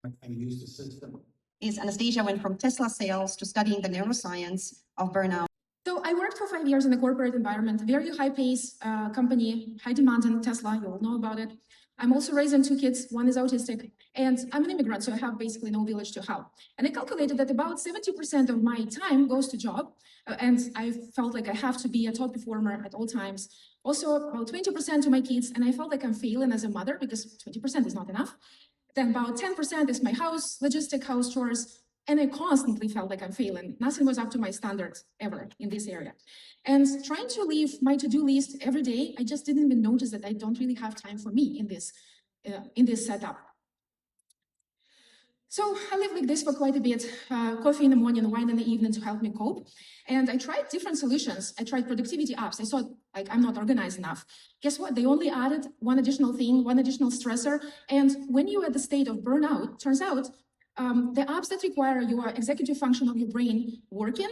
I use the system. Is Anastasia went from Tesla sales to studying the neuroscience of burnout. So I worked for 5 years in a corporate environment, very high pace company, high demand in Tesla, you all know about it. I'm also raising 2 kids, one is autistic, and I'm an immigrant, so I have basically no village to help. And I calculated that about 70% of my time goes to job, and I felt like I have to be a top performer at all times. Also about 20% to my kids, and I felt like I'm failing as a mother because 20% is not enough. Then about 10% is my house, logistic house chores, and I constantly felt like I'm failing. Nothing was up to my standards ever in this area. And trying to leave my to-do list every day, I just didn't even notice that I don't really have time for me in this setup. So I lived like this for quite a bit, coffee in the morning, wine in the evening to help me cope. And I tried different solutions. I tried productivity apps. I thought, like, I'm not organized enough. Guess what? They only added one additional thing, one additional stressor. And when you're at the state of burnout, turns out the apps that require your executive function of your brain working,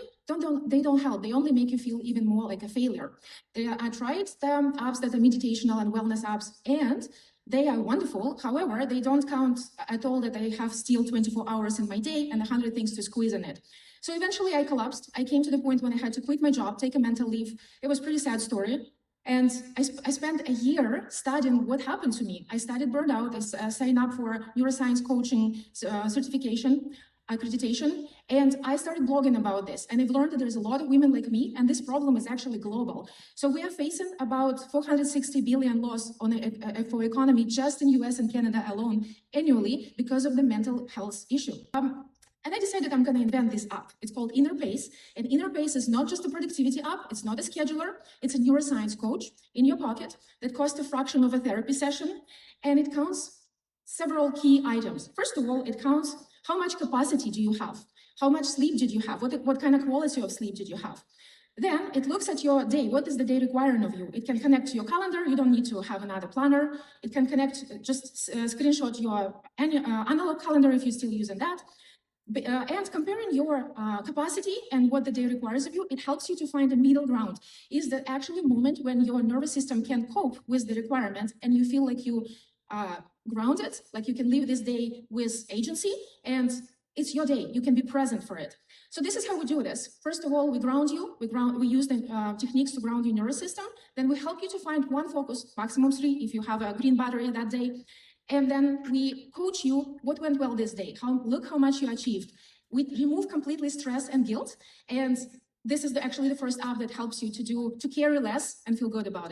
they don't help. They only make you feel even more like a failure. I tried the apps that are meditational and wellness apps, and they are wonderful. However, they don't count at all that I have still 24 hours in my day and 100 things to squeeze in it. So eventually I collapsed. I came to the point when I had to quit my job, take a mental leave. It was a pretty sad story. And I spent a year studying what happened to me. I studied burnout. I signed up for neuroscience coaching certification, accreditation, and I started blogging about this. And I've learned that there's a lot of women like me, and this problem is actually global. So we are facing about 460 billion loss for economy just in US and Canada alone annually because of the mental health issue. And I decided I'm going to invent this app. It's called Inner Pace. And Inner Pace is not just a productivity app. It's not a scheduler. It's a neuroscience coach in your pocket that costs a fraction of a therapy session. And it counts several key items. First of all, it counts how much capacity do you have? How much sleep did you have? What kind of quality of sleep did you have? Then it looks at your day. What is the day requiring of you? It can connect to your calendar. You don't need to have another planner. It can connect, just screenshot your analog calendar if you're still using that. And comparing your capacity and what the day requires of you, it helps you to find a middle ground. Is that actually a moment when your nervous system can cope with the requirement and you feel like you grounded, like you can live this day with agency, and it's your day. You can be present for it. So this is how we do this. First of all, we ground you. We use the techniques to ground your nervous system. Then we help you to find one focus, maximum 3 if you have a green battery that day. And then we coach you what went well this day. Look how much you achieved. We remove completely stress and guilt. And this is actually the first app that helps you to carry less and feel good about it.